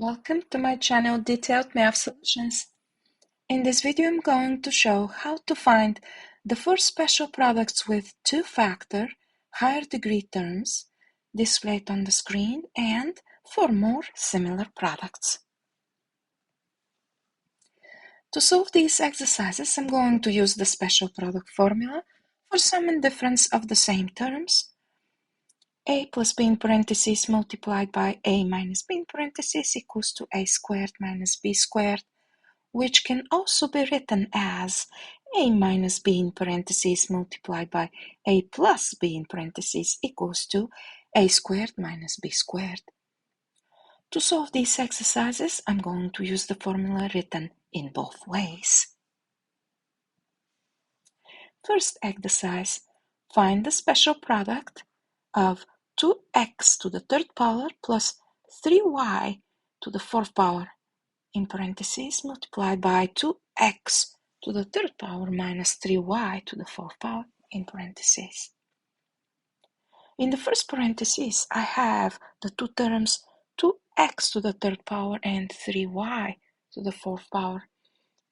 Welcome to my channel Detailed Math Solutions. In this video I'm going to show how to find the four special products with two-factor higher degree terms displayed on the screen and four more similar products. To solve these exercises I'm going to use the special product formula for sum and difference of the same terms. A plus b in parentheses multiplied by a minus b in parentheses equals to a squared minus b squared, which can also be written as a minus b in parentheses multiplied by a plus b in parentheses equals to a squared minus b squared. To solve these exercises, I'm going to use the formula written in both ways. First exercise, find the special product of 2x to the third power plus 3y to the fourth power in parentheses multiplied by 2x to the third power minus 3y to the fourth power in parentheses. In the first parentheses, I have the two terms 2x to the third power and 3y to the fourth power,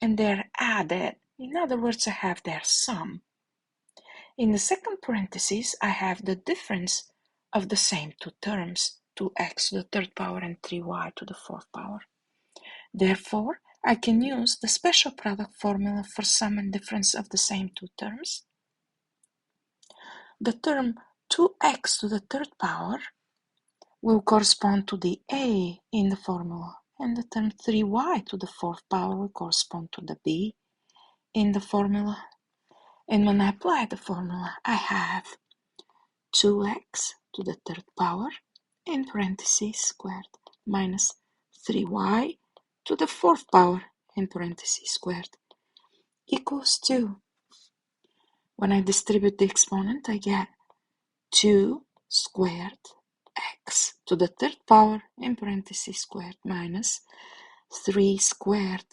and they're added. In other words, I have their sum. In the second parentheses, I have the difference of the same two terms, 2x to the third power and 3y to the fourth power. Therefore, I can use the special product formula for sum and difference of the same two terms. The term 2x to the third power will correspond to the a in the formula, and the term 3y to the fourth power will correspond to the b in the formula. And when I apply the formula, I have 2x to the third power in parentheses squared minus 3y to the fourth power in parentheses squared equals 2. When I distribute the exponent, I get 2 squared x to the third power in parentheses squared minus 3 squared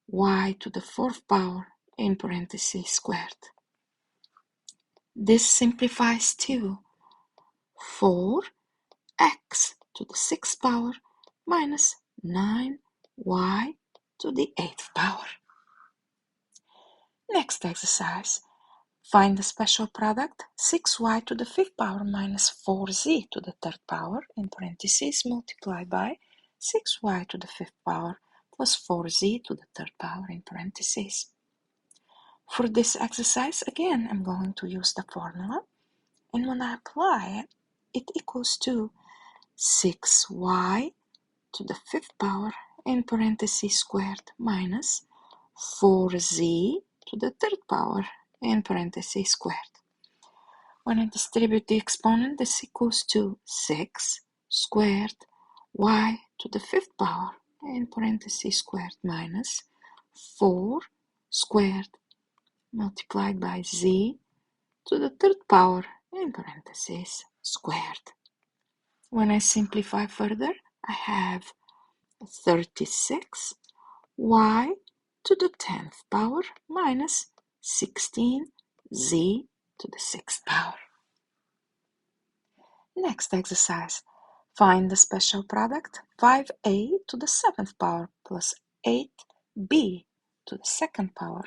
y to the fourth power in parentheses squared. This simplifies to 4x to the sixth power minus 9y to the eighth power. Next exercise. Find the special product 6y to the fifth power minus 4z to the third power in parentheses multiplied by 6y to the fifth power plus 4z to the third power in parentheses. For this exercise, again, I'm going to use the formula, and when I apply it, it equals to 6y to the fifth power in parentheses squared minus 4z to the third power in parentheses squared. When I distribute the exponent, this equals to 6 squared y to the fifth power in parentheses squared minus 4 squared multiplied by z to the third power in parentheses squared. When I simplify further, I have 36 y to the 10th power minus 16z to the 6th power. Next exercise. Find the special product 5a to the 7th power plus 8b to the 2nd power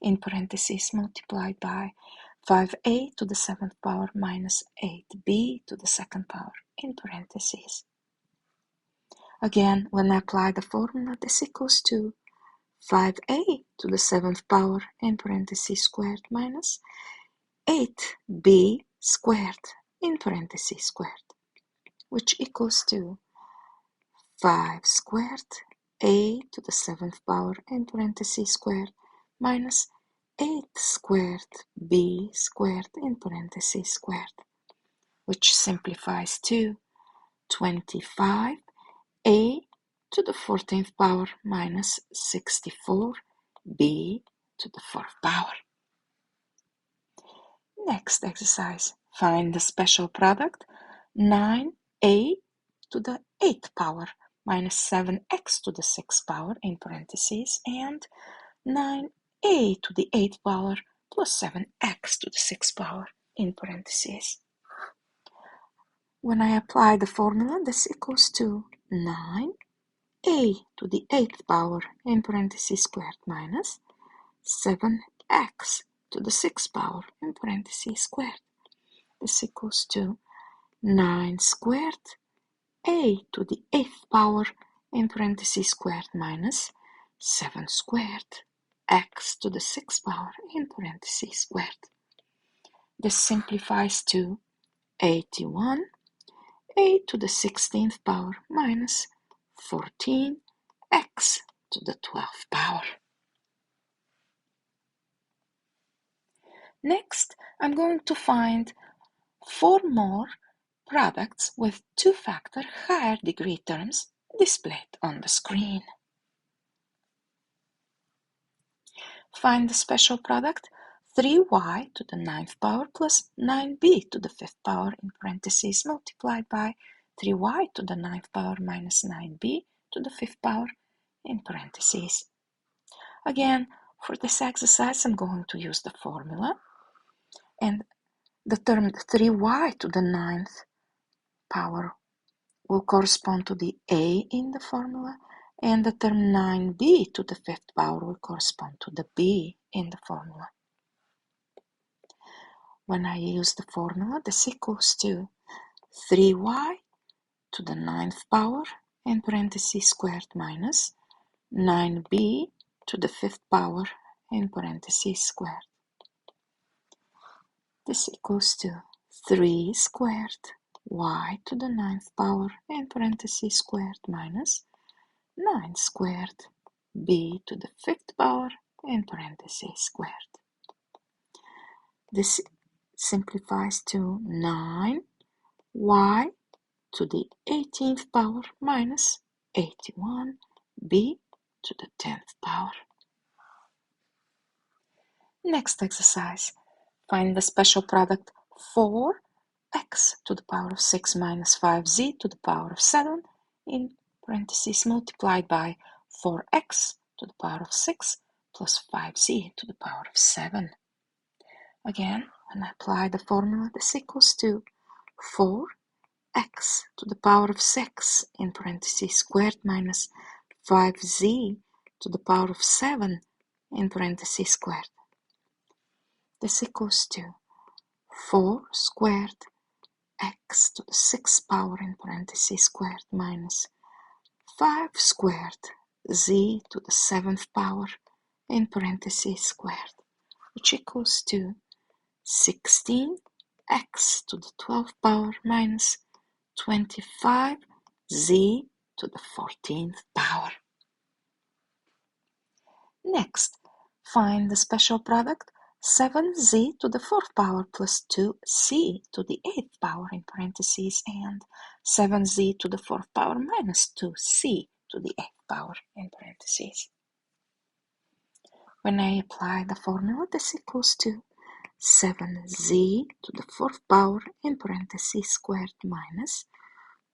in parentheses multiplied by 5a to the 7th power minus 8b to the 2nd power in parentheses. Again, when I apply the formula, this equals to 5a to the 7th power in parentheses squared minus 8b squared in parentheses squared, which equals to 5 squared a to the 7th power in parentheses squared minus 8 squared b squared in parentheses squared, which simplifies to 25 a to the 14th power minus 64 b to the 4th power. Next exercise. Find the special product 9a to the 8th power minus 7x to the 6th power in parentheses and 9a to the 8th power plus 7x to the 6th power in parentheses. When I apply the formula, this equals to 9 a to the 8th power in parentheses squared minus 7x to the 6th power in parentheses squared. This equals to 9 squared a to the 8th power in parentheses squared minus 7 squared x to the 6th power in parentheses squared. This simplifies to 81 a to the 16th power minus 14 x to the 12th power. Next, I'm going to find 4 more products with two-factor higher degree terms displayed on the screen. Find the special product 3y to the 9th power plus 9b to the 5th power in parentheses multiplied by 3y to the 9th power minus 9b to the 5th power in parentheses. Again, for this exercise, I'm going to use the formula, and the term 3y to the 9th power will correspond to the a in the formula, and the term 9b to the 5th power will correspond to the b in the formula. When I use the formula, this equals to 3y to the 9th power in parentheses squared minus 9b to the 5th power in parentheses squared. This equals to 3 squared y to the 9th power in parentheses squared minus 9 squared b to the 5th power in parentheses squared. This simplifies to 9 y to the 18th power minus 81 b to the 10th power. Next exercise. Find the special product 4x to the power of 6 minus 5z to the power of 7 in parentheses multiplied by 4x to the power of 6 plus 5z to the power of 7. Again, when I apply the formula, this equals to 4x to the power of 6 in parentheses squared minus 5z to the power of 7 in parentheses squared. This equals to 4 squared x to the 6th power in parentheses squared minus 5 squared z to the 7th power in parentheses squared, which equals to 16 x to the 12th power minus 25 z to the 14th power. Next, find the special product 7z to the 4th power plus 2c to the 8th power in parentheses and 7z to the 4th power minus 2c to the 8th power in parentheses. When I apply the formula, this equals to 7z to the 4th power in parentheses squared minus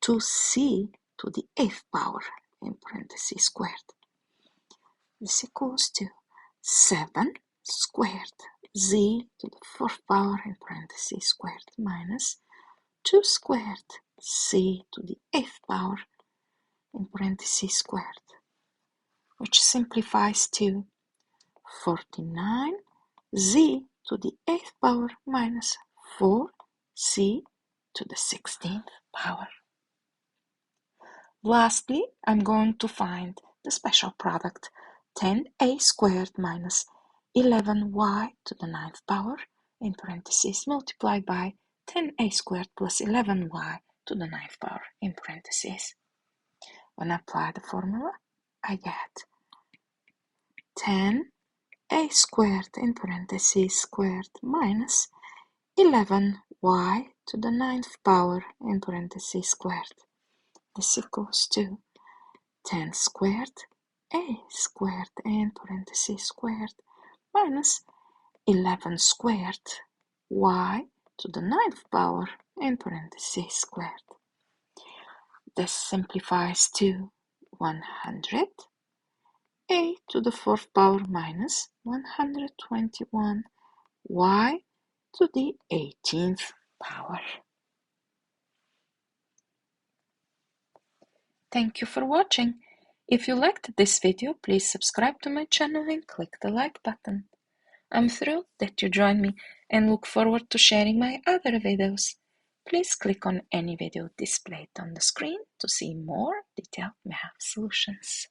2c to the 8th power in parentheses squared. This equals to 7 squared z to the 4th power in parentheses squared minus 2 squared c to the 8th power in parentheses squared, which simplifies to 49 z to the 8th power minus 4c to the 16th power. Lastly, I'm going to find the special product 10a squared minus 11y to the 9th power in parentheses multiplied by 10a squared plus 11y to the 9th power in parentheses. When I apply the formula, I get 10a squared in parentheses squared minus 11y to the 9th power in parentheses squared. This equals to 10 squared a squared in parentheses squared minus 11 squared y to the 9th power in parentheses squared. This simplifies to 100 a to the 4th power minus 121 y to the 18th power. Thank you for watching. If you liked this video, please subscribe to my channel and click the like button. I'm thrilled that you joined me and look forward to sharing my other videos. Please click on any video displayed on the screen to see more detailed math solutions.